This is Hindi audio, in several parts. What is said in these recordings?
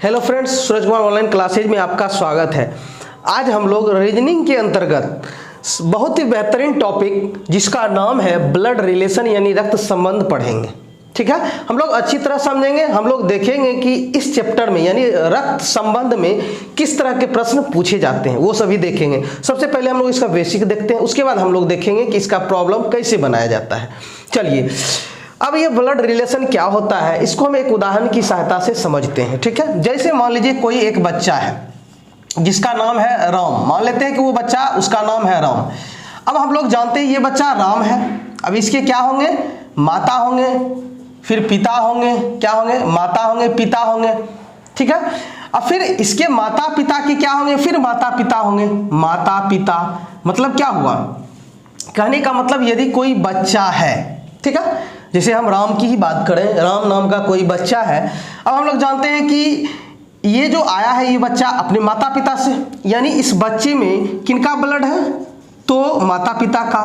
Hello friends, Suraj Kumar online classes में आपका स्वागत है। आज हम लोग रीजनिंग के अंतर्गत बहुत ही बेहतरीन टॉपिक जिसका नाम है ब्लड रिलेशन यानी रक्त संबंध पढ़ेंगे। ठीक है, हम लोग अच्छी तरह समझेंगे। हम लोग देखेंगे कि इस चैप्टर में यानी रक्त संबंध में किस तरह के प्रश्न पूछे जाते हैं, वो सभी देखेंगे। सबसे पहले हम लोग इसका बेसिक देखते हैं, उसके बाद हम लोग देखेंगे कि इसका प्रॉब्लम कैसे बनाया जाता है। चलिए, अब ये ब्लड रिलेशन क्या होता है इसको हम एक उदाहरण की सहायता से समझते हैं। ठीक है, जैसे मान लीजिए कोई एक बच्चा है जिसका नाम है राम। मान लेते हैं कि वो बच्चा, उसका नाम है राम। अब हम लोग जानते हैं ये बच्चा राम है। अब इसके क्या होंगे? माता होंगे, फिर पिता होंगे। क्या होंगे? माता होंगे, पिता होंगे। ठीक है, अब फिर इसके माता पिता के क्या होंगे? फिर माता पिता होंगे। माता पिता मतलब क्या हुआ? कहने का मतलब यदि कोई बच्चा है, ठीक है, जैसे हम राम की ही बात करें, राम नाम का कोई बच्चा है। अब हम लोग जानते हैं कि ये जो आया है ये बच्चा अपने माता पिता से, यानी इस बच्चे में किनका ब्लड है? तो माता पिता का।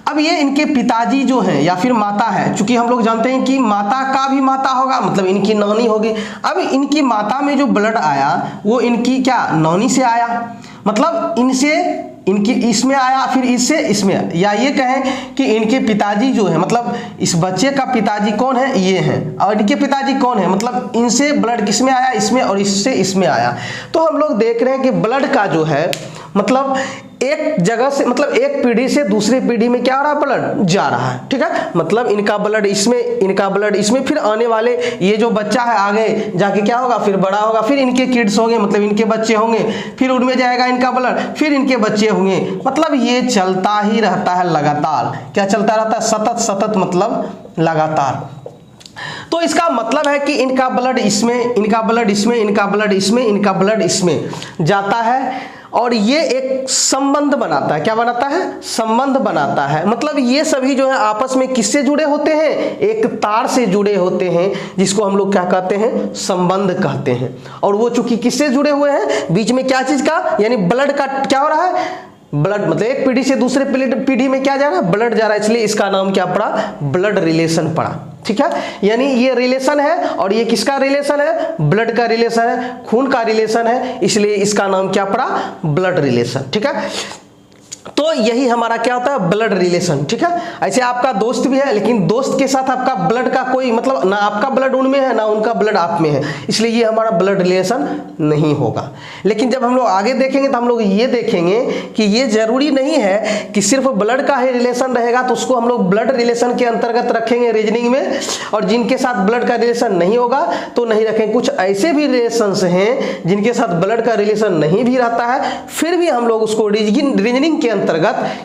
अब ये इनके पिताजी जो हैं या फिर माता है, चूंकि हम लोग जानते हैं कि माता का भी माता होगा, मतलब इनकी नानी होगी। अब इनकी माता में जो ब्लड आया वो इनकी क्या नानी से आया, मतलब इनसे इनकी इसमें आया, फिर इससे इसमें, या ये कहें कि इनके पिताजी जो है, मतलब इस बच्चे का पिताजी कौन है? ये हैं। और इनके पिताजी कौन है? मतलब इनसे ब्लड किसमें आया? इसमें, और इससे इसमें आया। तो हम लोग देख रहे हैं कि ब्लड का जो है मतलब एक जगह से, मतलब एक पीढ़ी से दूसरी पीढ़ी में क्या हो रहा है? ब्लड जा रहा है। ठीक है, मतलब इनका ब्लड इसमें, इनका ब्लड इसमें, फिर आने वाले ये जो बच्चा है आगे जाके क्या होगा? फिर बड़ा होगा, फिर इनके किड्स होंगे, मतलब इनके बच्चे होंगे, फिर उनमें जाएगा इनका ब्लड, फिर इनके बच्चे होंगे। मतलब ये चलता ही रहता है लगातार। क्या चलता रहता है? सतत सतत, मतलब लगातार। तो इसका मतलब है कि इनका ब्लड इसमें, इनका ब्लड इसमें, इनका ब्लड इसमें, इनका ब्लड इसमें जाता है, और ये एक संबंध बनाता है। क्या बनाता है? संबंध बनाता है। मतलब ये सभी जो है आपस में किससे जुड़े होते हैं? एक तार से जुड़े होते हैं, जिसको हम लोग क्या कहते हैं? संबंध कहते हैं। और वो चूंकि किससे जुड़े हुए हैं? बीच में क्या चीज का? यानी ब्लड का क्या हो रहा है? ब्लड, मतलब एक पीढ़ी से दूसरे पीढ़ी में क्या जा रहा है? ब्लड जा रहा है, इसलिए इसका नाम क्या पड़ा? ब्लड रिलेशन पड़ा। ठीक है, यानी ये रिलेशन है, और ये किसका रिलेशन है? ब्लड का रिलेशन है, खून का रिलेशन है, इसलिए इसका नाम क्या पड़ा? Blood relation. ठीक है, तो यही हमारा क्या होता है? Blood relation. ठीक है, ऐसे आपका दोस्त भी है, लेकिन दोस्त के साथ आपका ब्लड का कोई मतलब ना, आपका ब्लड उनमें है ना उनका ब्लड आप में है, इसलिए ये हमारा ब्लड रिलेशन नहीं होगा। लेकिन जब हम लोग आगे देखेंगे तो हम लोग ये देखेंगे कि ये जरूरी नहीं है कि सिर्फ ब्लड का ही रिलेशन रहेगा तो उसको हम लोग ब्लड रिलेशन के अंतर्गत रखेंगे रीजनिंग में, और जिनके साथ ब्लड का रिलेशन नहीं होगा तो नहीं रखेंगे। कुछ ऐसे भी रिलेशंस हैं जिनके साथ ब्लड का रिलेशन नहीं भी रहता है, फिर भी हम लोग उसको रीजनिंग के अंतर्गत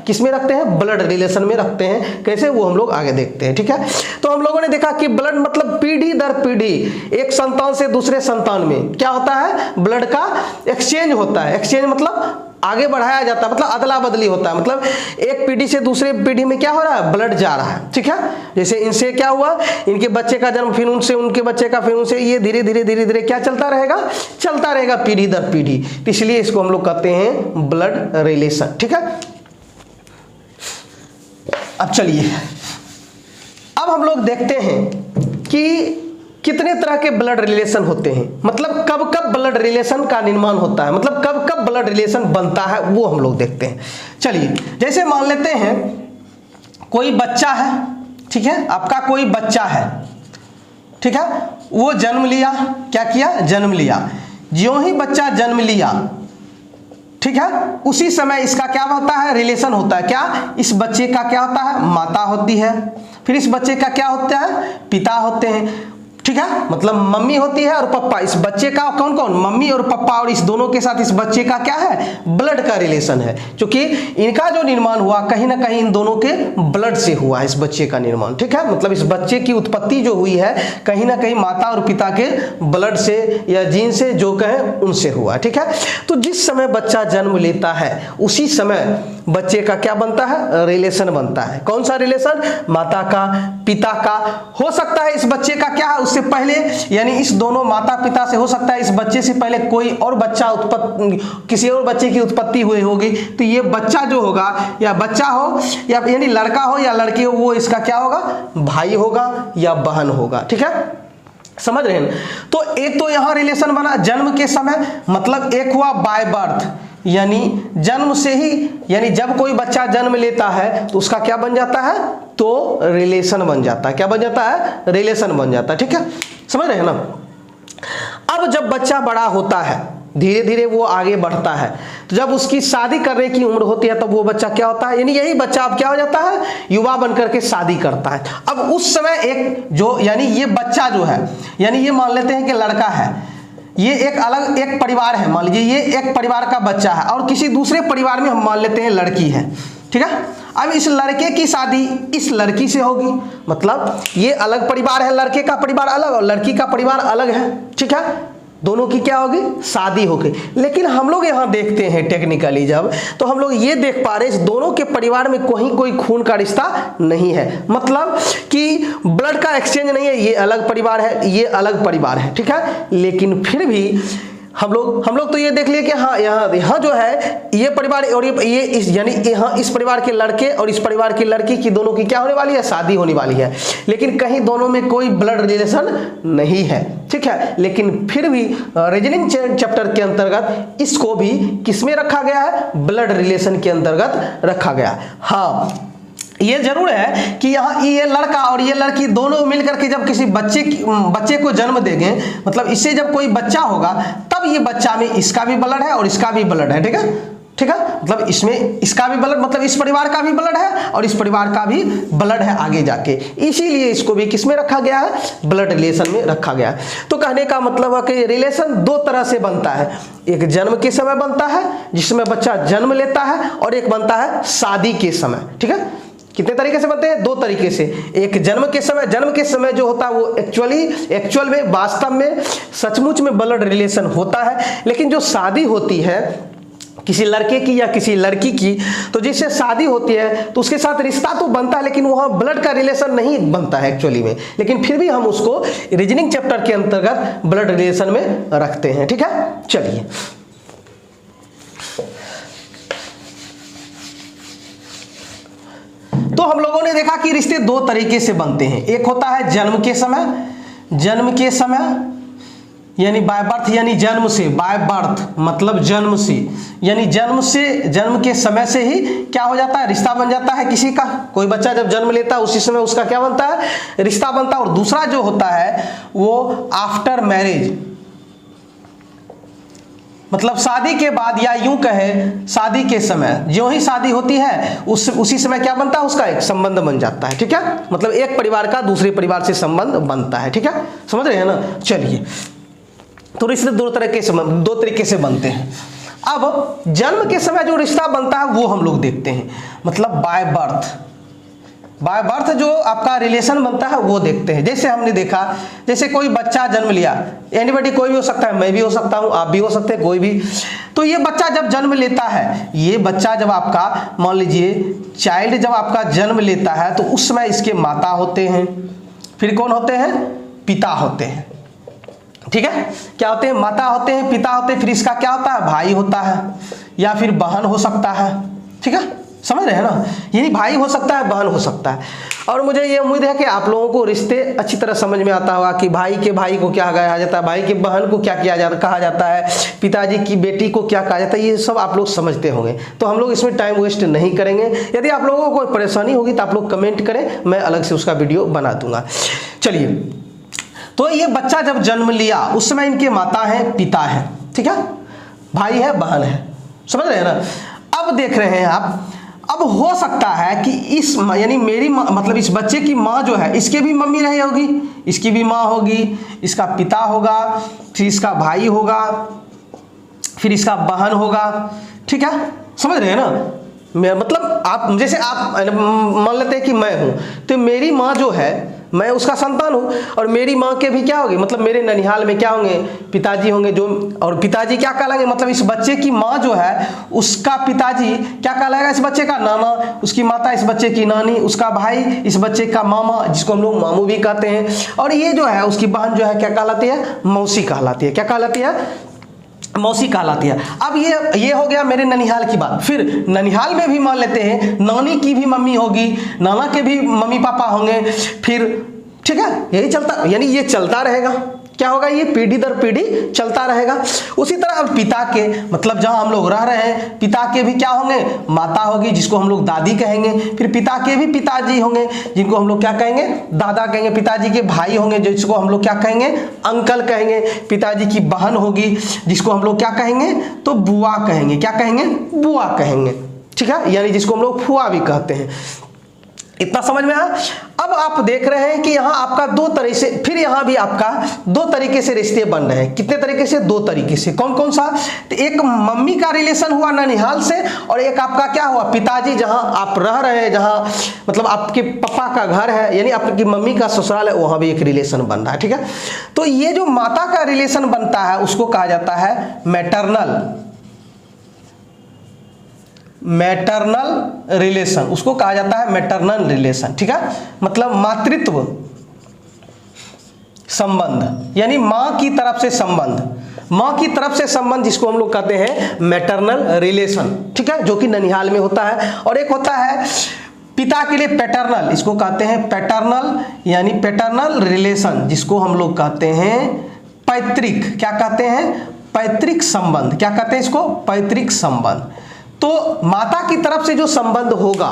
किसमें रखते हैं? ब्लड रिलेशन में रखते हैं। कैसे, वो हम लोग आगे देखते हैं। ठीक है, तो हम लोगों ने देखा कि ब्लड मतलब पीढ़ी दर पीढ़ी, एक संतान से दूसरे संतान में क्या होता है? ब्लड का एक्सचेंज होता है। एक्सचेंज मतलब आगे बढ़ाया जाता है, मतलब अदला बदली होता है। मतलब एक पीढ़ी से दूसरे पीढ़ी में क्या हो रहा है? ब्लड जा रहा है। ठीक है, जैसे इनसे क्या हुआ? इनके बच्चे का जन्म, फिर उनसे उनके बच्चे का, फिर उनसे, ये धीरे धीरे धीरे धीरे क्या चलता रहेगा? चलता रहेगा पीढ़ी दर पीढ़ी। इसलिए इसको हम लोग कहते हैं ब्लड रिलेशन। ठीक है, अब चलिए, अब हम लोग देखते हैं कि कितने तरह के ब्लड रिलेशन होते हैं, मतलब कब कब ब्लड रिलेशन का निर्माण होता है, मतलब कब कब ब्लड रिलेशन बनता है, वो हम लोग देखते हैं। चलिए, जैसे मान लेते हैं कोई बच्चा है। ठीक है, आपका कोई बच्चा है, ठीक है, वो जन्म लिया। क्या किया? जन्म लिया। ज्यों ही बच्चा जन्म लिया, ठीक है, उसी समय इसका क्या होता है? रिलेशन होता है। क्या? इस बच्चे का क्या होता है? माता होती है, फिर इस बच्चे का क्या होता है? पिता होते हैं। ठीक है, मतलब मम्मी होती है और पप्पा। इस बच्चे का कौन कौन? मम्मी और पप्पा, और इस दोनों के साथ इस बच्चे का क्या है? ब्लड का रिलेशन है, क्योंकि इनका जो निर्माण हुआ कहीं ना कहीं इन दोनों के ब्लड से हुआ है, इस बच्चे का निर्माण। ठीक है, मतलब इस बच्चे की उत्पत्ति जो हुई है कहीं ना कहीं माता और पिता के ब्लड से या जीन से, जो कहें उनसे हुआ। ठीक है, तो जिस समय बच्चा जन्म लेता है उसी समय बच्चे का क्या बनता है? रिलेशन बनता है। कौन सा रिलेशन? माता का, पिता का। हो सकता है इस बच्चे का क्या है उससे पहले, यानी इस दोनों माता पिता से हो सकता है इस बच्चे से पहले कोई और बच्चा किसी और बच्चे की उत्पत्ति हुई होगी, तो ये बच्चा जो होगा, या बच्चा हो या यानी लड़का हो या लड़की हो, वो इसका क्या होगा? भाई होगा या बहन होगा। ठीक है, समझ रहे हैं। तो एक तो यहां रिलेशन बना जन्म के समय, मतलब एक हुआ बाय बर्थ, यानी जन्म से ही, यानी जब कोई बच्चा जन्म लेता है तो उसका क्या बन जाता है, तो रिलेशन बन जाता है। क्या बन जाता है, रिलेशन बन जाता है। ठीक है, समझ रहे हैं ना। अब जब बच्चा बड़ा होता है, धीरे धीरे वो आगे बढ़ता है, तो जब उसकी शादी करने की उम्र होती है तब वो बच्चा क्या होता है, यानी यही बच्चा अब क्या हो जाता है, युवा बनकर के शादी करता है। अब उस समय एक जो, यानी ये बच्चा जो है, यानी ये मान लेते हैं कि लड़का है, ये एक अलग एक परिवार है, मान लीजिए ये एक परिवार का बच्चा है और किसी दूसरे परिवार में हम मान लेते हैं लड़की है। ठीक है, अब इस लड़के की शादी इस लड़की से होगी, मतलब ये अलग परिवार है, लड़के का परिवार अलग और लड़की का परिवार अलग है। ठीक है, दोनों की क्या होगी, शादी होगी। लेकिन हम लोग यहाँ देखते हैं टेक्निकली जब, तो हम लोग ये देख पा रहे हैं इस दोनों के परिवार में कोई खून का रिश्ता नहीं है, मतलब कि ब्लड का एक्सचेंज नहीं है, ये अलग परिवार है, ये अलग परिवार है। ठीक है, लेकिन फिर भी हम लोग तो ये देख लिए कि हाँ यहाँ जो है ये परिवार और ये इस, यानी यहाँ इस परिवार के लड़के और इस परिवार की लड़की की दोनों की क्या होने वाली है, शादी होने वाली है। लेकिन कहीं दोनों में कोई ब्लड रिलेशन नहीं है। ठीक है, लेकिन फिर भी रीजनिंग चैप्टर के अंतर्गत इसको भी किसमें रखा गया है, ब्लड रिलेशन के अंतर्गत रखा गया। हाँ, ये जरूर है कि यहाँ ये लड़का और ये लड़की दोनों मिलकर के जब किसी बच्चे को जन्म देंगे, मतलब इससे जब कोई बच्चा होगा तब ये बच्चा में इसका भी ब्लड है और इसका भी ब्लड है। ठीक है, ठीक है, मतलब इसमें इसका भी ब्लड, मतलब इस परिवार का भी ब्लड है और इस परिवार का भी ब्लड है आगे जाके, इसीलिए इसको भी किसमें रखा गया है, ब्लड रिलेशन में रखा गया है। तो कहने का मतलब है कि रिलेशन दो तरह से बनता है, एक जन्म के समय बनता है जिसमें बच्चा जन्म लेता है, और एक बनता है शादी के समय। ठीक है, कितने तरीके से बनते हैं, दो तरीके से। एक जन्म के समय जो होता है वो एक्चुअल में वास्तव में सचमुच में ब्लड रिलेशन होता है। लेकिन जो शादी होती है किसी लड़के की या किसी लड़की की, तो जिससे शादी होती है तो उसके साथ रिश्ता तो बनता है, लेकिन वहाँ ब्लड का रिलेशन नहीं बनता है एक्चुअली में, लेकिन फिर भी हम उसको रीजनिंग चैप्टर के अंतर्गत ब्लड रिलेशन में रखते हैं। ठीक है, चलिए तो हम लोगों ने देखा कि रिश्ते दो तरीके से बनते हैं। एक होता है जन्म के समय यानी बाय बर्थ, यानी जन्म से, बाय बर्थ मतलब जन्म से, यानी जन्म के समय से ही क्या हो जाता है, रिश्ता बन जाता है किसी का। कोई बच्चा जब जन्म लेता है उसी समय उसका क्या बनता है, रिश्ता बनता है। और दूसरा जो होता है वो आफ्टर मैरिज, मतलब शादी के बाद, या यूं कहे शादी के समय, जो ही शादी होती है उसी समय क्या बनता है, उसका एक संबंध बन जाता है। ठीक है, मतलब एक परिवार का दूसरे परिवार से संबंध बनता है। ठीक है, समझ रहे हैं ना। चलिए, तो रिश्ते दो तरीके से बनते हैं। अब जन्म के समय जो रिश्ता बनता है वो हम लोग देखते हैं, मतलब बाय बर्थ जो आपका रिलेशन बनता है वो देखते हैं। जैसे हमने देखा, जैसे कोई बच्चा जन्म लिया, एनीबॉडी, कोई भी हो सकता है, मैं भी हो सकता हूँ, आप भी हो सकते हैं, कोई भी। तो ये बच्चा जब जन्म लेता है, ये बच्चा जब आपका मान लीजिए चाइल्ड जब आपका जन्म लेता है तो उस समय इसके माता होते हैं, फिर कौन होते हैं, पिता होते हैं। ठीक है, क्या होते हैं, माता होते हैं, पिता होते हैं, फिर इसका क्या होता है, भाई होता है या फिर बहन हो सकता है। ठीक है, समझ रहे हैं ना, यानी भाई हो सकता है, बहन हो सकता है। और मुझे ये उम्मीद है कि आप लोगों को रिश्ते अच्छी तरह समझ में आता होगा कि भाई के भाई को क्या कहा जाता है, भाई की बहन को क्या कहा जाता है, पिताजी की बेटी को क्या कहा जाता है, ये सब आप लोग समझते होंगे। तो हम लोग इसमें टाइम वेस्ट नहीं करेंगे। यदि आप लोगों को कोई परेशानी होगी तो आप लोग कमेंट करें, मैं अलग से उसका वीडियो बना दूंगा। चलिए, तो ये बच्चा जब जन्म लिया उस समय इनके माता है, पिता है, ठीक है, भाई है, बहन है, समझ रहे हैं ना। अब देख रहे हैं आप, अब हो सकता है कि इस यानी मेरी माँ, मतलब इस बच्चे की माँ जो है, इसके भी मम्मी रही होगी, इसकी भी माँ होगी, इसका पिता होगा, फिर इसका भाई होगा, फिर इसका बहन होगा। ठीक है, समझ रहे हैं ना। मैं मतलब आप जैसे आप मान लेते हैं कि मैं हूँ, तो मेरी माँ जो है, मैं उसका संतान हूँ, और मेरी माँ के भी क्या होगी, मतलब मेरे ननिहाल में क्या होंगे, पिताजी होंगे, जो, और पिताजी क्या कहलाएंगे, मतलब इस बच्चे की माँ जो है उसका पिताजी क्या कहलाएगा, इस बच्चे का नाना, उसकी माता इस बच्चे की नानी, उसका भाई इस बच्चे का मामा, जिसको हम लोग मामू भी कहते हैं, और ये जो है उसकी बहन जो है क्या कहलाती है, मौसी कहलाती है। क्या कहलाती है, मौसी कहलाती है। अब ये हो गया मेरे ननिहाल की बात। फिर ननिहाल में भी मान लेते हैं नानी की भी मम्मी होगी, नाना के भी मम्मी पापा होंगे, फिर ठीक है, यही चलता, यानी ये चलता रहेगा। क्या होगा, ये पीढ़ी दर पीढ़ी चलता रहेगा। उसी तरह अब पिता के, मतलब जहां हम लोग रह रहे हैं, पिता के भी क्या होंगे, माता होगी जिसको हम लोग दादी कहेंगे। फिर पिता के भी पिताजी होंगे जिनको हम लोग क्या कहेंगे, दादा कहेंगे। पिताजी के भाई होंगे जिसको हम लोग क्या कहेंगे, अंकल कहेंगे। पिताजी की बहन होगी जिसको हम लोग क्या कहेंगे, तो बुआ कहेंगे। क्या कहेंगे, बुआ कहेंगे। ठीक है, यानी जिसको हम लोग फुआ भी कहते हैं। इतना समझ में आया। अब आप देख रहे हैं कि यहाँ आपका दो तरह से, फिर यहाँ भी आपका दो तरीके से रिश्ते बन रहे हैं। कितने तरीके से, दो तरीके से। कौन कौन सा, तो एक मम्मी का रिलेशन हुआ ननिहाल से, और एक आपका क्या हुआ, पिताजी जहाँ आप रह रहे हैं, जहाँ मतलब आपके पापा का घर है, यानी आपकी मम्मी का ससुराल है, वहाँ भी एक रिलेशन बन रहा है। ठीक है, तो ये जो माता का रिलेशन बनता है उसको कहा जाता है मैटरनल, मैटरनल रिलेशन, उसको कहा जाता है मैटरनल रिलेशन। ठीक है, मतलब मातृत्व संबंध, यानी मां की तरफ से संबंध, मां की तरफ से संबंध जिसको हम लोग कहते हैं मैटरनल रिलेशन। ठीक है, जो कि ननिहाल में होता है। और एक होता है पिता के लिए पैटर्नल, इसको कहते हैं पैटर्नल, यानी पैटर्नल रिलेशन, जिसको हम लोग कहते हैं पैतृक। क्या कहते हैं, पैतृक संबंध। क्या कहते हैं इसको, पैतृक संबंध। तो माता की तरफ से जो संबंध होगा,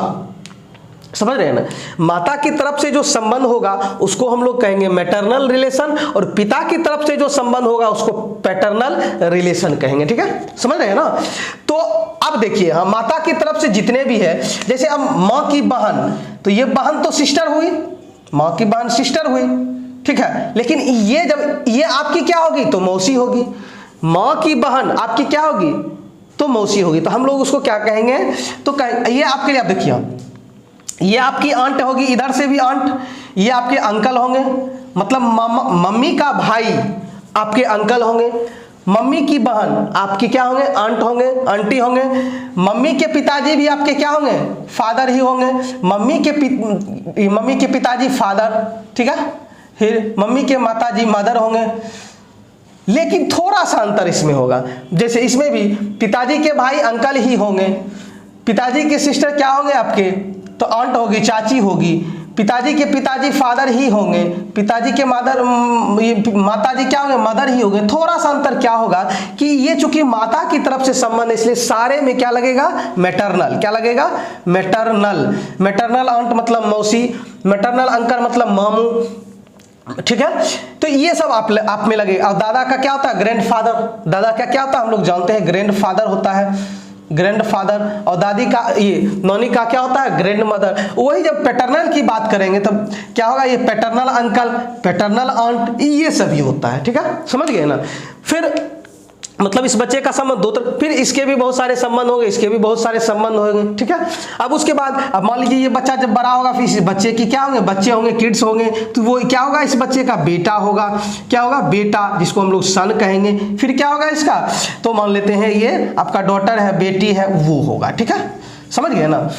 समझ रहे हैं ना, माता की तरफ से जो संबंध होगा उसको हम लोग कहेंगे मैटरनल रिलेशन, और पिता की तरफ से जो संबंध होगा उसको पैटर्नल रिलेशन कहेंगे। ठीक है, समझ रहे हैं ना। तो अब देखिए, हाँ, माता की तरफ से जितने भी है, जैसे अब माँ की बहन, तो ये बहन तो सिस्टर हुई, माँ की बहन सिस्टर हुई। ठीक है, लेकिन ये जब ये आपकी क्या होगी, तो मौसी होगी। माँ की बहन आपकी क्या होगी, तो मौसी होगी। तो हम लोग उसको क्या कहेंगे, तो ये आपके लिए, आप देखिए, ये आपकी आंट होगी, इधर से भी आंट, ये आपके अंकल होंगे, मतलब मम्मी का भाई आपके अंकल होंगे, मम्मी की बहन आपकी क्या होंगे, आंट होंगे, आंटी होंगे। मम्मी के पिताजी भी आपके क्या होंगे, फादर ही होंगे। मम्मी के पिताजी फादर। ठीक है, फिर मम्मी के माताजी मदर होंगे। लेकिन थोड़ा सा अंतर इसमें होगा, जैसे इसमें भी पिताजी के भाई अंकल ही होंगे, पिताजी के सिस्टर क्या होंगे आपके, तो आंट होगी, चाची होगी। पिताजी के पिताजी फादर ही होंगे, पिताजी के माताजी क्या होंगे, मदर ही होंगे। थोड़ा सा अंतर क्या होगा कि ये चूंकि माता की तरफ से संबंध, इसलिए सारे में क्या लगेगा, मैटरनल। क्या लगेगा, मैटरनल। मैटरनल आंट मतलब मौसी, मैटरनल अंकल मतलब मामू। ठीक है, तो ये सब आप में लगे। और दादा का क्या होता है, ग्रैंडफादर। दादा का क्या होता है, हम लोग जानते हैं ग्रैंडफादर होता है, ग्रैंडफादर। और दादी का, ये नॉनी का क्या होता है, ग्रैंड मदर। वही जब पैटर्नल की बात करेंगे तब क्या होगा, ये पैटर्नल अंकल, पैटर्नल आंट, ये सभी होता है। ठीक है, समझ गए ना। फिर मतलब इस बच्चे का संबंध दो तरह, फिर इसके भी बहुत सारे संबंध होंगे, इसके भी बहुत सारे संबंध होंगे। ठीक है, अब उसके बाद अब मान लीजिए ये बच्चा जब बड़ा होगा, फिर इस बच्चे की क्या होंगे, बच्चे होंगे, किड्स होंगे। तो वो क्या होगा, इस बच्चे का बेटा होगा। क्या होगा, बेटा, जिसको हम लोग सन कहेंगे। फिर क्या होगा इसका, तो मान लेते हैं ये आपका डॉटर है, बेटी है, वो होगा। ठीक है, समझ गए ना।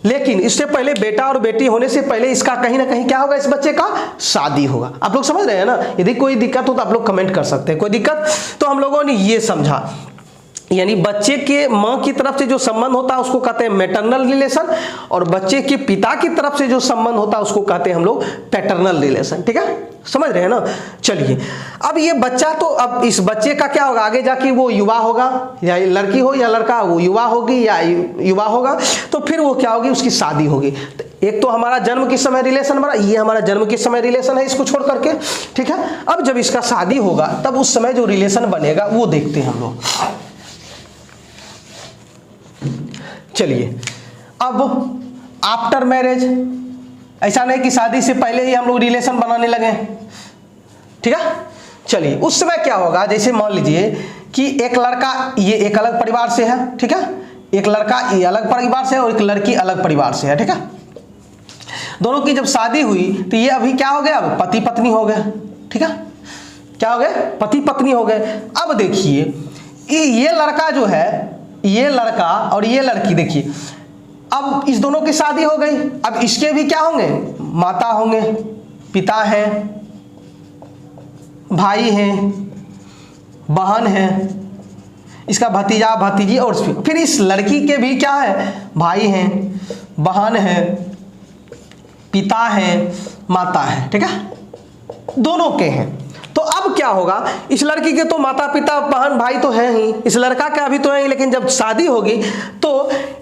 लेकिन इससे पहले बेटा और बेटी होने से पहले इसका कहीं ना कहीं क्या होगा, इस बच्चे का शादी होगा। आप लोग समझ रहे हैं ना। यदि कोई दिक्कत हो तो आप लोग कमेंट कर सकते हैं, कोई दिक्कत। तो हम लोगों ने ये समझा, यानी बच्चे के माँ की तरफ से जो संबंध होता है उसको कहते हैं मैटरनल रिलेशन, और बच्चे के पिता की तरफ से जो संबंध होता है उसको कहते हैं हम लोग पैटर्नल रिलेशन। ठीक है, समझ रहे हैं ना। चलिए, अब ये बच्चा, तो अब इस बच्चे का क्या होगा, आगे जाके वो युवा होगा, या लड़की हो या लड़का, वो युवा होगी या युवा होगा। तो फिर वो क्या होगी, उसकी शादी होगी। तो एक तो हमारा जन्म के समय रिलेशन बना, ये हमारा जन्म के समय रिलेशन है, इसको छोड़ करके। ठीक है, अब जब इसका शादी होगा तब उस समय जो रिलेशन बनेगा वो देखते हैं हम लोग। चलिए, अब आफ्टर मैरिज, ऐसा नहीं कि शादी से पहले ही हम लोग रिलेशन बनाने लगे। ठीक है, चलिए, उस समय क्या होगा, जैसे मान लीजिए कि एक लड़का ये एक अलग परिवार से है। ठीक है, एक लड़का ये अलग परिवार से है और एक लड़की अलग परिवार से है। ठीक है, दोनों की जब शादी हुई तो ये अभी क्या हो गया, अब पति पत्नी हो गए। ठीक है, क्या हो गए, पति पत्नी हो गए। अब देखिए, ये लड़का जो है, ये लड़का और ये लड़की, देखिए अब इस दोनों की शादी हो गई। अब इसके भी क्या होंगे, माता होंगे, पिता हैं, भाई हैं, बहन है, इसका भतीजा भतीजी, और फिर इस लड़की के भी क्या है, भाई हैं, बहन है, पिता है, माता है, ठीक है, दोनों के हैं। तो अब क्या होगा, इस लड़की के तो माता पिता बहन भाई तो हैं ही, इस लड़का का भी तो है, लेकिन जब शादी होगी तो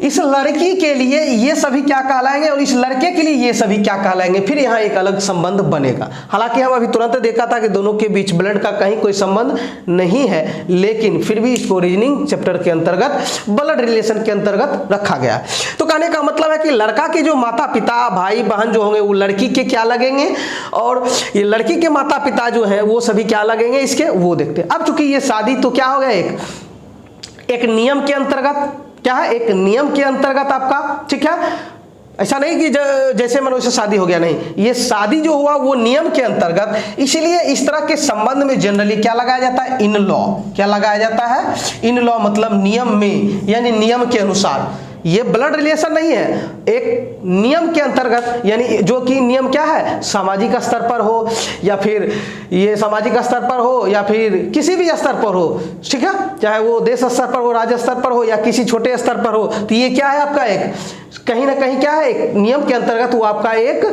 इस लड़की के लिए ये सभी क्या कहलाएंगे और इस लड़के के लिए ये सभी क्या कहलाएंगे, फिर यहाँ एक अलग संबंध बनेगा। हालांकि हम अभी तुरंत देखा था कि दोनों के बीच ब्लड का कहीं कोई संबंध नहीं है, लेकिन फिर भी इसको रीजनिंग चैप्टर के अंतर्गत ब्लड रिलेशन के अंतर्गत रखा गया। तो कहने का मतलब है कि लड़का के जो माता पिता भाई बहन जो होंगे वो लड़की के क्या लगेंगे, और ये लड़की के माता पिता जो है वो सभी क्या लगेंगे इसके, वो देखते हैं। अब चूंकि ये शादी तो क्या हो गया, एक नियम के अंतर्गत, क्या है, एक नियम के अंतर्गत आपका, ठीक है, ऐसा नहीं कि जैसे मन वैसे शादी हो गया, नहीं, ये शादी जो हुआ वो नियम के अंतर्गत, इसलिए इस तरह के संबंध में जनरली क्या लगाया जाता है, इन लॉ। क्या लगाया जाता है, इन लॉ, मतलब नियम में, यानी नियम के अनुसार। ये ब्लड रिलेशन नहीं है, एक नियम के अंतर्गत, यानी जो कि नियम क्या है, सामाजिक स्तर पर हो या फिर ये सामाजिक स्तर पर हो या फिर किसी भी स्तर पर हो, ठीक है, चाहे वो देश स्तर पर हो, राज्य स्तर पर हो या किसी छोटे स्तर पर हो, तो ये क्या है आपका एक कहीं ना कहीं क्या है, एक नियम के अंतर्गत वो आपका एक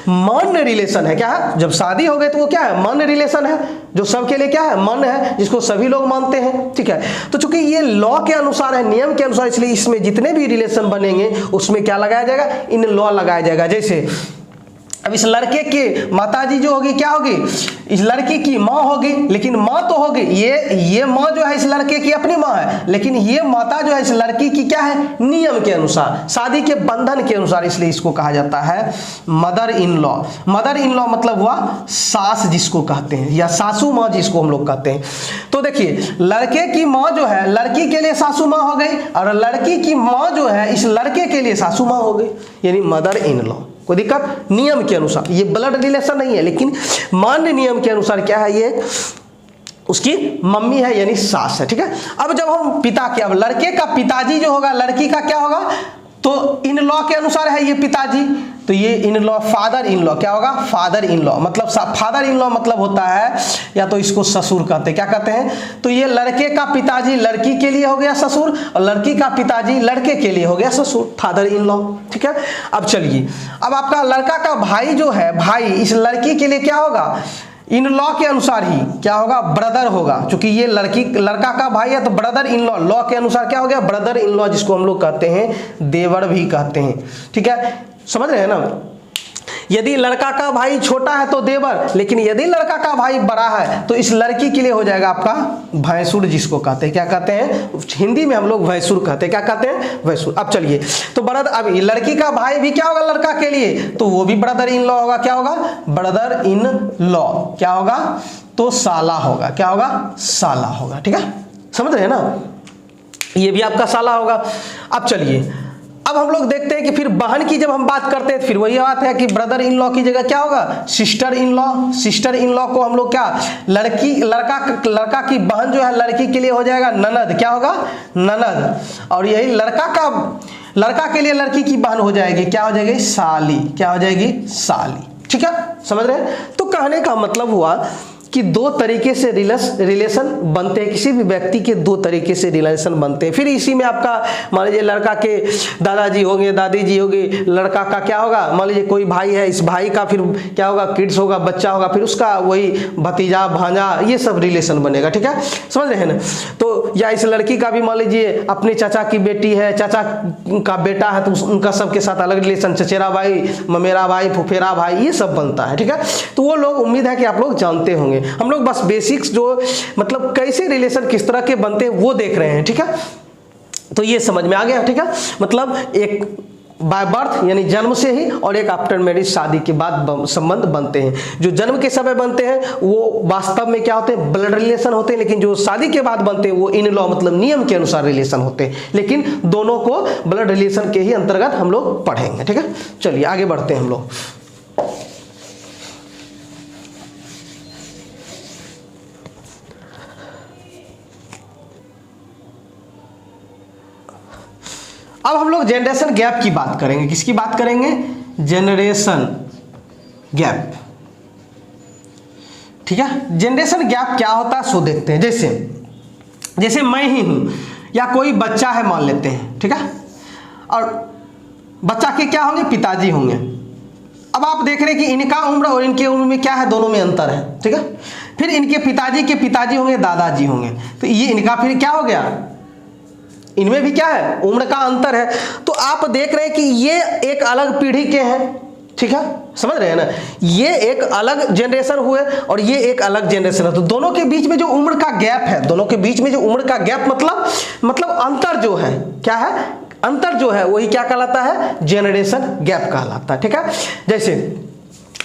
मान्य रिलेशन है। क्या है, जब शादी हो गई तो वो क्या है, मान्य रिलेशन है, जो सबके लिए क्या है, मान्य है, जिसको सभी लोग मानते हैं, ठीक है। तो चूंकि ये लॉ के अनुसार है, नियम के अनुसार, इसलिए इसमें जितने भी रिलेशन बनेंगे उसमें क्या लगाया जाएगा, इन लॉ लगाया जाएगा। जैसे अब इस लड़के के माताजी जो होगी क्या होगी, इस लड़की की माँ होगी, लेकिन माँ तो होगी, ये माँ जो है इस लड़के की अपनी माँ है, लेकिन ये माता जो है इस लड़की की क्या है, नियम के अनुसार, शादी के बंधन के अनुसार, इसलिए इसको कहा जाता है mother in law. Mother in law मतलब हुआ सास जिसको कहते हैं, या सासू माँ जिसको हम लोग कहते हैं। तो देखिए, लड़के की माँ जो है लड़की के लिए सासू माँ हो गई, और लड़की की माँ जो है इस लड़के के लिए सासू माँ हो गई, यानी मदर इन लॉ। कोई दिक्कत, नियम के अनुसार, ये ब्लड रिलेशन नहीं है, लेकिन मान्य नियम के अनुसार क्या है, ये उसकी मम्मी है, यानी सास है, ठीक है। अब जब हम पिता के, अब लड़के का पिताजी जो होगा लड़की का क्या होगा, तो इन लॉ के अनुसार है ये पिताजी, तो ये in law father in law क्या होगा, फादर इन लॉ। मतलब फादर इन लॉ मतलब होता है, या तो इसको ससुर कहते हैं, क्या कहते हैं, तो ये लड़के का पिताजी लड़की के लिए हो गया ससुर, और लड़की का पिताजी लड़के के लिए हो गया ससुर, फादर इन लॉ, ठीक है। अब चलिए, अब आपका लड़का का भाई जो है, भाई इस लड़की के लिए क्या होगा, इन लॉ के अनुसार ही क्या होगा, ब्रदर होगा, क्योंकि ये लड़का का भाई है, तो ब्रदर इन लॉ, लॉ के अनुसार क्या हो गया, ब्रदर इन लॉ, जिसको हम लोग कहते हैं देवर भी कहते हैं, ठीक है, समझ रहे हैं ना। यदि लड़का का भाई छोटा है तो देवर, लेकिन यदि लड़का का भाई बड़ा है तो इस लड़की के लिए हो जाएगा आपका भैंसुर, जिसको कहते हैं, क्या कहते हैं, हिंदी में हम लोग भैंसुर कहते हैं, क्या कहते हैं, भैंसुर। अब चलिए, तो ब्रदर, अब लड़की का भाई भी क्या होगा लड़का के लिए, तो वो भी ब्रदर इन लॉ होगा, क्या होगा, ब्रदर इन लॉ, क्या होगा, तो साला होगा, क्या होगा, साला होगा, ठीक है, समझ रहे हैं ना, ये भी आपका साला होगा। अब चलिए, अब हम लोग देखते हैं कि फिर बहन की जब हम बात करते हैं, फिर वही बात है कि ब्रदर इन लॉ की जगह क्या होगा, sister in law. Sister in law को हम लोग क्या, लड़का की बहन जो है लड़की के लिए हो जाएगा ननद, क्या होगा, ननद। और यही लड़का के लिए लड़की की बहन हो जाएगी, क्या हो जाएगी, साली, क्या हो जाएगी, साली, ठीक है, समझ रहे हैं। तो कहने का मतलब हुआ कि दो तरीके से रिलेशन बनते हैं, किसी भी व्यक्ति के दो तरीके से रिलेशन बनते हैं। फिर इसी में आपका मान लीजिए लड़का के दादाजी होंगे, दादी जी होगी, लड़का का क्या होगा, मान लीजिए कोई भाई है, इस भाई का फिर क्या होगा, किड्स होगा, बच्चा होगा, फिर उसका वही भतीजा भांजा, ये सब रिलेशन बनेगा, ठीक है, समझ रहे हैं ना। तो या इस लड़की का भी मान लीजिए अपने चाचा की बेटी है, चाचा का बेटा है, तो उनका सबके साथ अलग रिलेशन, चचेरा भाई, ममेरा भाई, फुफेरा भाई, ये सब बनता है, ठीक है। तो वो लोग, उम्मीद है कि आप लोग जानते होंगे। हम लोग बस बेसिक्स जो मतलब कैसे रिलेशन किस तरह के बनते हैं वो देख रहे हैं, ठीक है। तो ये समझ में आ गया, ठीक है। मतलब एक बाय बर्थ यानी जन्म से ही, और एक आफ्टर मैरिज शादी के बाद संबंध बनते हैं। जो जन्म के समय बनते हैं वो वास्तव में क्या होते हैं, ब्लड रिलेशन होते हैं, लेकिन जो शादी के बाद बनते हैं वो इन लॉ मतलब नियम के अनुसार रिलेशन होते हैं, लेकिन दोनों को ब्लड रिलेशन के ही अंतर्गत हम लोग पढ़ेंगे, ठीक है। चलिए आगे बढ़ते हैं हम लोग। अब हम लोग जनरेशन गैप की बात करेंगे। किसकी बात करेंगे, जनरेशन गैप, ठीक है। जनरेशन गैप क्या होता है सो देखते हैं। जैसे मैं ही हूं या कोई बच्चा है मान लेते हैं, ठीक है, और बच्चा के क्या होंगे, पिताजी होंगे। अब आप देख रहे हैं कि इनका उम्र और इनके उम्र में क्या है, दोनों में अंतर है, ठीक है। फिर इनके पिताजी के पिताजी होंगे, दादाजी होंगे, तो ये इनका फिर क्या हो गया, इनमें भी क्या है, उम्र का अंतर है। तो आप देख रहे हैं कि ये एक अलग पीढ़ी के हैं, ठीक है, समझ रहे हैं ना, ये एक अलग जनरेशन हुए और ये एक अलग जनरेशन है। तो दोनों के बीच में जो उम्र का गैप है, दोनों के बीच में जो उम्र का गैप मतलब अंतर जो है, क्या है, अंतर जो है वही क्या कहलाता है, जनरेशन गैप कहलाता है, ठीक है। जैसे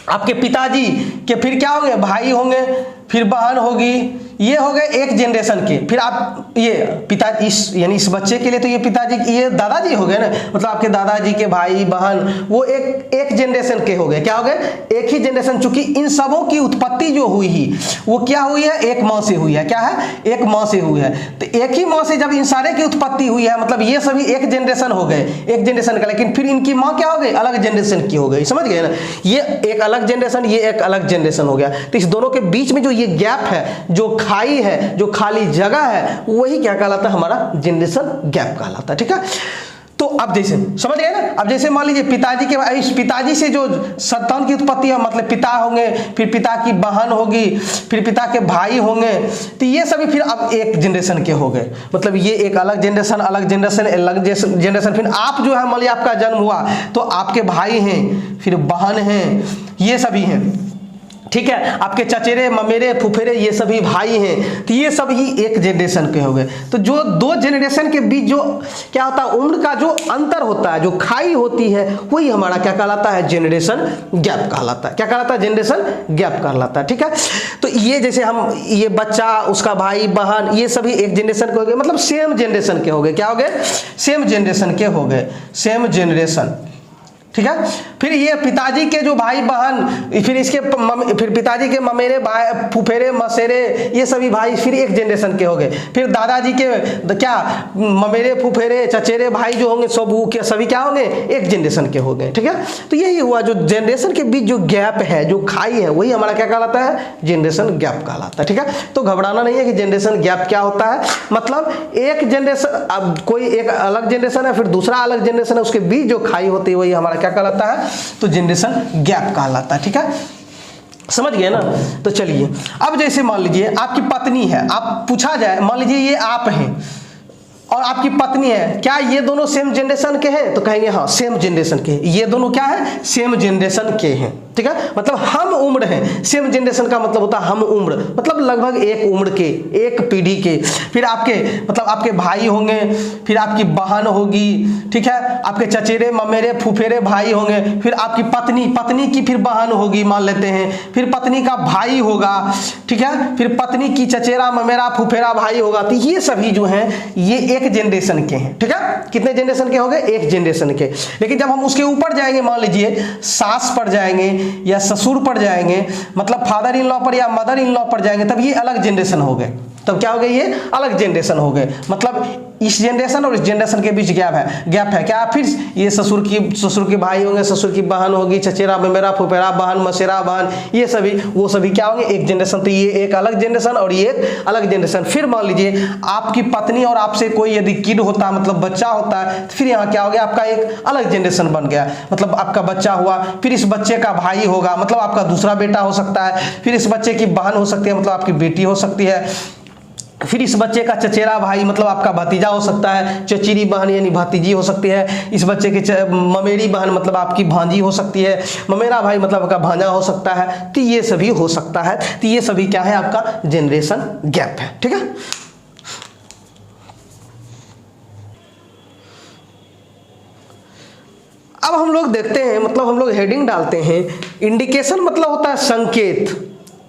आपके पिताजी के फिर क्या होंगे, भाई होंगे, फिर बहन होगी, ये हो गए एक जनरेशन के। फिर आप ये पिता यानी इस बच्चे के लिए तो ये पिताजी, ये दादाजी हो गए ना, मतलब आपके दादाजी के भाई बहन वो एक जनरेशन के हो गए, क्या हो गए, एक ही जनरेशन। चूंकि इन सबों की उत्पत्ति जो हुई ही वो क्या हुई है, एक माँ से हुई है, क्या है, एक माँ से हुई है। तो एक ही माँ से जब इन सारे की उत्पत्ति हुई है, मतलब ये सभी एक जनरेशन हो गए, एक जनरेशन का, लेकिन फिर इनकी माँ क्या हो गई, अलग जनरेशन की हो गई, समझ गए ना, ये एक अलग जनरेशन, ये एक अलग जनरेशन हो गया। तो इस दोनों के बीच में जो ये गैप है, जो खाई है, जो खाली जगह है, वही क्या कहलाता है, हमारा जनरेशन गैप कहलाता है, ठीक है। तो अब जैसे समझ गए ना, अब जैसे मान लीजिए पिताजी के, इस पिताजी से जो संतान की उत्पत्ति है, मतलब पिता होंगे, फिर पिता की बहन होगी, फिर पिता के भाई होंगे, तो ये सभी फिर अब एक जनरेशन के हो गए, मतलब ये एक अलग जनरेशन, अलग जनरेशन, अलग जनरेशन। फिर आप जो है मान लीजिए आपका जन्म हुआ तो आपके भाई हैं, फिर बहन हैं, ये सभी हैं, ठीक है, आपके चचेरे ममेरे फुफेरे ये सभी भाई हैं, तो ये सब ही एक जनरेशन के हो गए। तो जो दो जनरेशन के बीच जो क्या होता है, उम्र का जो अंतर होता है, जो खाई होती है, वही हमारा क्या कहलाता है, जनरेशन गैप कहलाता है, क्या कहलाता है, जनरेशन गैप कहलाता है, ठीक है। तो ये जैसे हम ये बच्चा, उसका भाई बहन, ये सभी एक जनरेशन के हो गए, मतलब सेम जनरेशन के हो गए, क्या हो गए, सेम जनरेशन के हो गए, सेम जनरेशन, ठीक है। फिर ये पिताजी के जो भाई बहन, फिर इसके फिर पिताजी के ममेरे भाई फुफेरे मसेरे, ये सभी भाई फिर एक जनरेशन के हो गए। फिर दादाजी के क्या ममेरे फुफेरे चचेरे भाई जो होंगे, सब के सभी क्या होंगे, एक जनरेशन के हो गए, ठीक है। तो यही हुआ, जो जनरेशन के बीच जो गैप है, जो खाई है, वही हमारा क्या कहलाता है, जनरेशन गैप कहलाता है, ठीक है। तो घबराना नहीं है कि जनरेशन गैप क्या होता है, मतलब एक जनरेशन, अब कोई एक अलग जनरेशन है, फिर दूसरा अलग जनरेशन है, उसके बीच जो खाई होती है वही हमारा क्या कहलाता है, तो जनरेशन गैप कहलाता है, ठीक है, समझ गए ना। तो चलिए अब जैसे मान लीजिए आपकी पत्नी है, आप पूछा जाए, मान लीजिए ये आप हैं और आपकी पत्नी है, क्या ये दोनों सेम जनरेशन के हैं, तो कहेंगे हाँ सेम जनरेशन के, ये दोनों क्या है, सेम जनरेशन के हैं, ठीक है, मतलब हम उम्र हैं। सेम जनरेशन का मतलब होता है हम उम्र, मतलब लगभग एक उम्र के, एक पीढ़ी के। फिर आपके मतलब आपके भाई होंगे, फिर आपकी बहन होगी, ठीक है, आपके चचेरे ममेरे फुफेरे भाई होंगे, फिर आपकी पत्नी की फिर बहन होगी मान लेते हैं, फिर पत्नी का भाई होगा, ठीक है, फिर पत्नी की चचेरा ममेरा फुफेरा भाई होगा। तो ये सभी जो हैं ये एक जनरेशन के हैं, ठीक है। कितने जनरेशन के हो गए, एक जनरेशन के। लेकिन जब हम उसके ऊपर जाएंगे, मान लीजिए सास पर जाएंगे या ससुर पर जाएंगे, मतलब फादर इन लॉ पर या मदर इन लॉ पर जाएंगे, तब ये अलग जनरेशन हो गए, तब क्या हो गए, ये अलग जनरेशन हो गए। मतलब इस जनरेशन और इस जनरेशन के बीच गैप है क्या, फिर ये ससुर के भाई होंगे, ससुर की बहन होगी, चचेरा ममेरा फुफेरा बहन मसेरा बहन, ये सभी वो सभी क्या होंगे, एक जनरेशन। तो ये एक अलग जनरेशन और ये एक अलग जनरेशन। फिर मान लीजिए आपकी पत्नी और आपसे कोई यदि किड होता है, मतलब बच्चा होता है, तो फिर यहाँ क्या हो गया, आपका एक अलग जनरेशन बन गया, मतलब आपका बच्चा हुआ, फिर इस बच्चे का भाई होगा, मतलब आपका दूसरा बेटा हो सकता है, फिर इस बच्चे की बहन हो सकती है, मतलब आपकी बेटी हो सकती है, फिर इस बच्चे का चचेरा भाई मतलब आपका भतीजा हो सकता है, चचेरी बहन यानी भतीजी हो सकती है, इस बच्चे के ममेरी बहन मतलब आपकी भांजी हो सकती है, ममेरा भाई मतलब आपका भांजा हो सकता है। तो ये सभी हो सकता है, तो ये सभी क्या है, आपका जनरेशन गैप है, ठीक है। अब हम लोग देखते हैं, मतलब हम लोग हेडिंग डालते हैं, इंडिकेशन मतलब होता है संकेत,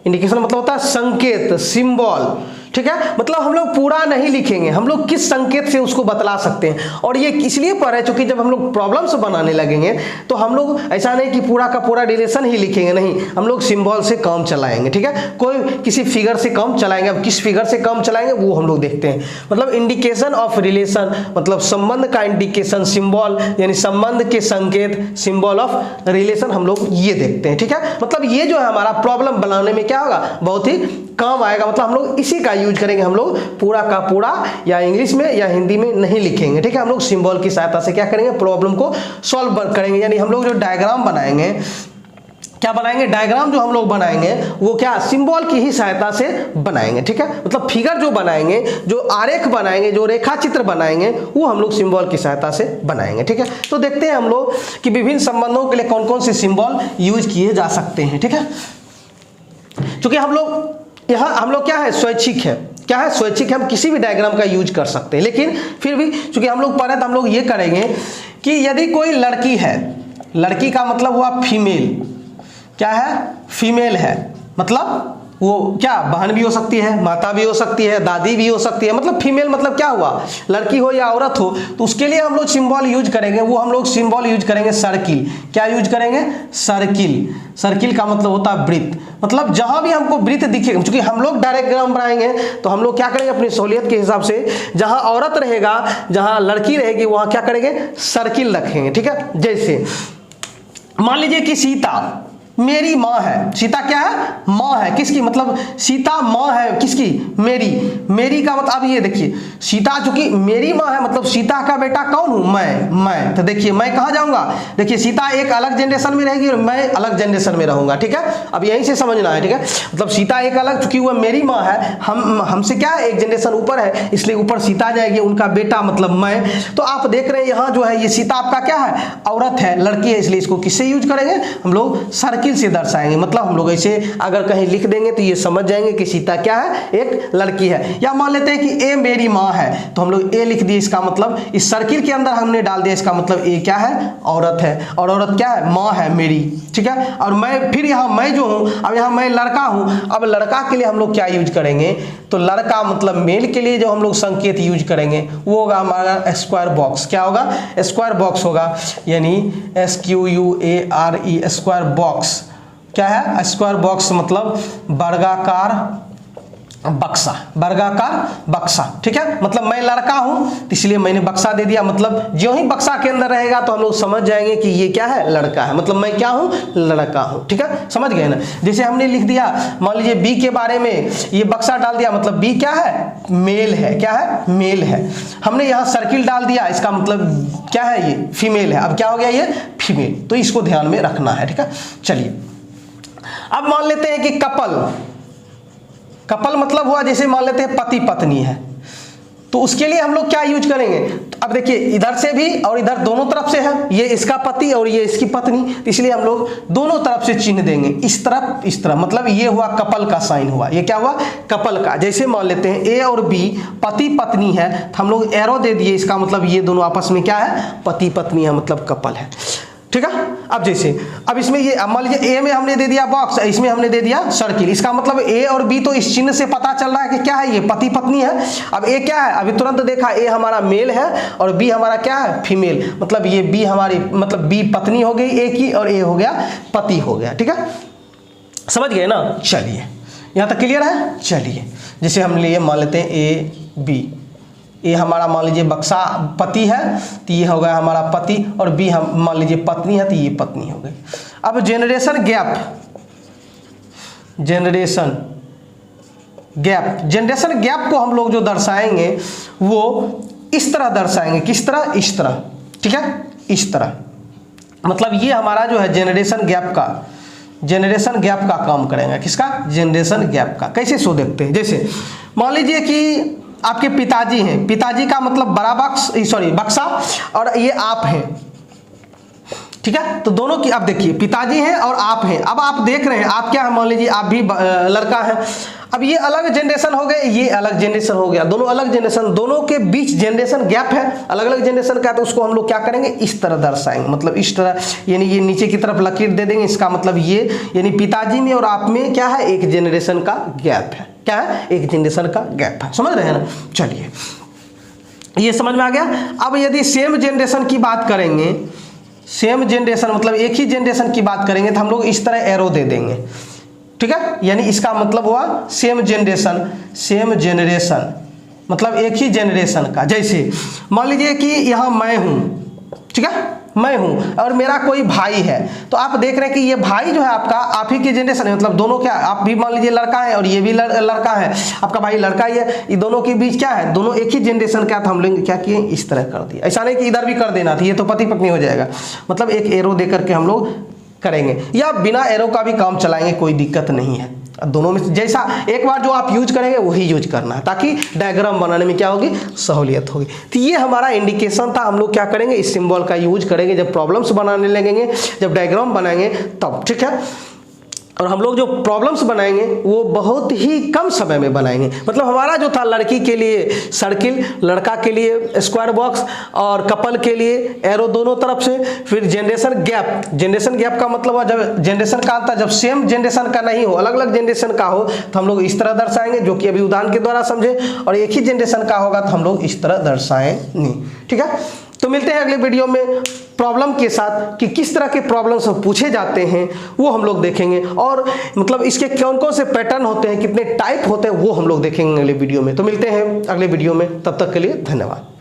इंडिकेशन मतलब होता है संकेत, सिंबल, ठीक है। मतलब हम लोग पूरा नहीं लिखेंगे, हम लोग किस संकेत से उसको बतला सकते हैं। और ये इसलिए पर है क्योंकि जब हम लोग प्रॉब्लम्स बनाने लगेंगे तो हम लोग ऐसा नहीं कि पूरा का पूरा रिलेशन ही लिखेंगे, नहीं, हम लोग सिंबल से काम चलाएंगे, ठीक है, कोई किसी फिगर से काम चलाएंगे। अब किस फिगर से काम चलाएंगे वो हम लोग देखते हैं। मतलब इंडिकेशन ऑफ रिलेशन मतलब संबंध का इंडिकेशन, सिंबल यानी संबंध के संकेत, सिंबल ऑफ रिलेशन हम लोग ये देखते हैं, ठीक है। मतलब ये जो है हमारा प्रॉब्लम बनाने में क्या होगा, बहुत ही काम आएगा। मतलब हम लोग इसी का यूज करेंगे, हम लोग पूरा का पूरा या इंग्लिश में या हिंदी में नहीं लिखेंगे, ठीक है। हम लोग सिंबल की सहायता से क्या करेंगे, प्रॉब्लम को सॉल्व करेंगे। यानी हम लोग जो डायग्राम बनाएंगे क्या बनाएंगे, डायग्राम जो हम लोग बनाएंगे वो क्या सिंबल की ही सहायता से बनाएंगे, ठीक है। मतलब फिगर जो बनाएंगे, जो आरेख बनाएंगे, जो रेखा चित्र बनाएंगे वो हम लोग सिंबल की सहायता से बनाएंगे, ठीक है। तो देखते हैं हम लोग कि विभिन्न संबंधों के लिए कौन कौन से सिंबल यूज किए जा सकते हैं, ठीक है। क्योंकि हम लोग क्या है, स्वैच्छिक है, क्या है, स्वैच्छिक है, हम किसी भी डायग्राम का यूज कर सकते हैं। लेकिन फिर भी चूंकि हम लोग पढ़े तो हम लोग ये करेंगे कि यदि कोई लड़की है, लड़की का मतलब हुआ फीमेल, क्या है, फीमेल है, मतलब वो क्या बहन भी हो सकती है, माता भी हो सकती है, दादी भी हो सकती है, मतलब फीमेल मतलब क्या हुआ, लड़की हो या औरत हो। तो उसके लिए हम लोग सिंबल यूज करेंगे, वो हम लोग सिंबल यूज करेंगे सर्किल। क्या यूज करेंगे, सर्किल। सर्किल का मतलब होता है वृत्त, मतलब जहां भी हमको वृत्त दिखेगा, क्योंकि हम लोग डायग्राम बनाएंगे तो हम लोग क्या करेंगे अपनी सहूलियत के हिसाब से, जहां औरत रहेगा, जहां लड़की रहेगी, वहां क्या करेंगे, सर्किल रखेंगे, ठीक है। जैसे मान लीजिए कि सीता मेरी माँ है, सीता क्या है, माँ है, किसकी, मतलब सीता माँ है किसकी, मेरी। मेरी का मतलब, अब ये देखिए सीता चूंकि मेरी माँ है, मतलब सीता का बेटा कौन हूँ, मैं। तो देखिए मैं कहाँ जाऊंगा, देखिए सीता एक अलग जनरेशन में रहेगी और मैं अलग जनरेशन में रहूंगा, ठीक है। अब यहीं से समझना है, ठीक है। मतलब सीता एक अलग, चूंकि वह मेरी माँ है, हमसे क्या है, एक जनरेशन ऊपर है, इसलिए ऊपर सीता जाएगी, उनका बेटा मतलब मैं। तो आप देख रहे हैं यहाँ जो है ये सीता आपका क्या है, औरत है, लड़की है, इसलिए इसको किससे यूज करेंगे, हम लोग सर्किल से दर्शाएंगे। मतलब हम लोग ऐसे अगर कहीं लिख देंगे तो ये समझ जाएंगे कि सीता क्या है, एक लड़की है। या मान लेते हैं कि ए मेरी माँ है, तो हम लोग ए लिख दिए, इसका मतलब इस सर्किल के अंदर हमने डाल दिया, इसका मतलब ए क्या है, औरत है, और औरत क्या है, माँ है मेरी, ठीक है। और मैं, फिर यहाँ मैं जो हूँ, अब यहाँ मैं लड़का हूँ, अब लड़का के लिए हम लोग क्या यूज करेंगे, तो लड़का मतलब मेल के लिए जो हम लोग संकेत यूज करेंगे वो होगा हमारा स्क्वायर बॉक्स। क्या होगा, स्क्वायर बॉक्स होगा, यानी SQUARE, स्क्वायर बॉक्स। क्या है, स्क्वायर बॉक्स मतलब वर्गाकार बक्सा, वर्गाकार बक्सा, ठीक है। मतलब मैं लड़का हूं तो इसलिए मैंने बक्सा दे दिया, मतलब जो ही बक्सा के अंदर रहेगा तो हम लोग समझ जाएंगे कि ये क्या है, लड़का है, मतलब मैं क्या हूं, लड़का हूं, ठीक है, समझ गए ना। जैसे हमने लिख दिया, मान लीजिए बी के बारे में ये बक्सा डाल दिया, मतलब बी क्या है, मेल है, क्या है, मेल है। हमने यहाँ सर्किल डाल दिया, इसका मतलब क्या है, ये फीमेल है। अब क्या हो गया, ये फीमेल, तो इसको ध्यान में रखना है, ठीक है। चलिए अब मान लेते हैं कि कपल, कपल मतलब हुआ जैसे मान लेते हैं पति पत्नी है, तो उसके लिए हम लोग क्या यूज करेंगे, तो अब देखिए इधर से भी और इधर दोनों तरफ से है, ये इसका पति और ये इसकी पत्नी, तो इसलिए हम लोग दोनों तरफ से चिन्ह देंगे, इस तरफ इस तरफ, मतलब ये हुआ कपल का साइन हुआ, ये क्या हुआ, कपल का। जैसे मान लेते हैं ए और बी पति पत्नी है, तो हम लोग एरो दे दिए, इसका मतलब ये दोनों आपस में क्या है, पति पत्नी है, मतलब कपल है, ठीक है। अब जैसे अब इसमें ये मान लीजिए ए में हमने दे दिया बॉक्स, इसमें हमने दे दिया सर्किल, इसका मतलब ए और बी, तो इस चिन्ह से पता चल रहा है कि क्या है, ये पति पत्नी है। अब ए क्या है, अभी तुरंत देखा ए हमारा मेल है और बी हमारा क्या है, फीमेल, मतलब ये बी हमारी, मतलब बी पत्नी हो गई ए की और ए हो गया पति हो गया, ठीक है, समझ गए ना। चलिए यहाँ तक क्लियर है। चलिए जैसे हम लिए मान लेते हैं ए बी, ये हमारा मान लीजिए बक्सा पति है तो ये हो गया हमारा पति, और बी हम मान लीजिए पत्नी है तो ये पत्नी हो गई। अब जनरेशन गैप, जनरेशन गैप को हम लोग जो दर्शाएंगे वो इस तरह दर्शाएंगे, किस तरह, इस तरह, ठीक है, इस तरह। मतलब ये हमारा जो है जनरेशन गैप का काम करेंगे, किसका, जनरेशन गैप का। कैसे सो देखते हैं, जैसे मान लीजिए कि आपके पिताजी हैं, पिताजी का मतलब बड़ा बक्सा और ये आप हैं, ठीक है। तो दोनों की अब देखिए पिताजी हैं और आप हैं, अब आप देख रहे हैं आप क्या है, मान लीजिए आप भी लड़का है। अब ये अलग जनरेशन हो गए, ये अलग जनरेशन हो गया, दोनों अलग जनरेशन, दोनों के बीच जनरेशन गैप है, अलग अलग जनरेशन का, तो उसको हम लोग क्या करेंगे, इस तरह दर्शाएंगे, मतलब इस तरह, यानी ये नीचे की तरफ लकीर दे देंगे, इसका मतलब ये, यानी पिताजी में और आप में क्या है, एक जनरेशन का गैप है, क्या है, एक जनरेशन का गैप है, समझ रहे हैं ना। चलिए ये समझ में आ गया। अब यदि सेम जनरेशन की बात करेंगे, सेम जनरेशन मतलब एक ही जनरेशन की बात करेंगे, तो हम लोग इस तरह एरो दे देंगे, ठीक है, यानी इसका मतलब हुआ सेम जनरेशन मतलब एक ही जनरेशन का। जैसे मान लीजिए कि यहाँ मैं हूँ, ठीक है, मैं हूँ और मेरा कोई भाई है, तो आप देख रहे हैं कि ये भाई जो है आपका आप ही की जनरेशन है, मतलब दोनों क्या, आप भी मान लीजिए लड़का है और ये भी लड़का है, आपका भाई लड़का ही है, ये दोनों के बीच क्या है, दोनों एक ही जनरेशन का, तो हम लोग क्या किए, इस तरह कर दिया। ऐसा नहीं कि इधर भी कर देना था, ये तो पति पत्नी हो जाएगा, मतलब एक एरो दे करके हम लोग करेंगे या बिना एरो का भी काम चलाएंगे, कोई दिक्कत नहीं है। दोनों में जैसा एक बार जो आप यूज करेंगे वही यूज करना है, ताकि डायग्राम बनाने में क्या होगी, सहूलियत होगी। तो ये हमारा इंडिकेशन था, हम लोग क्या करेंगे, इस सिंबल का यूज करेंगे जब प्रॉब्लम्स बनाने लगेंगे, जब डायग्राम बनाएंगे तब, ठीक है। और हम लोग जो प्रॉब्लम्स बनाएंगे वो बहुत ही कम समय में बनाएंगे। मतलब हमारा जो था लड़की के लिए सर्किल, लड़का के लिए स्क्वायर बॉक्स और कपल के लिए एरो दोनों तरफ से, फिर जनरेशन गैप। जनरेशन गैप का मतलब है जब जनरेशन का आता, जब सेम जनरेशन का नहीं हो, अलग अलग जनरेशन का हो तो हम लोग इस तरह दर्शाएंगे, जो कि अभी उदाहरण के द्वारा समझे, और एक ही जनरेशन का होगा तो हम लोग इस तरह दर्शाएंगे, ठीक है। तो मिलते हैं अगले वीडियो में प्रॉब्लम के साथ कि किस तरह के प्रॉब्लम्स पूछे जाते हैं वो हम लोग देखेंगे, और मतलब इसके कौन कौन से पैटर्न होते हैं, कितने टाइप होते हैं वो हम लोग देखेंगे अगले वीडियो में। तो मिलते हैं अगले वीडियो में, तब तक के लिए धन्यवाद।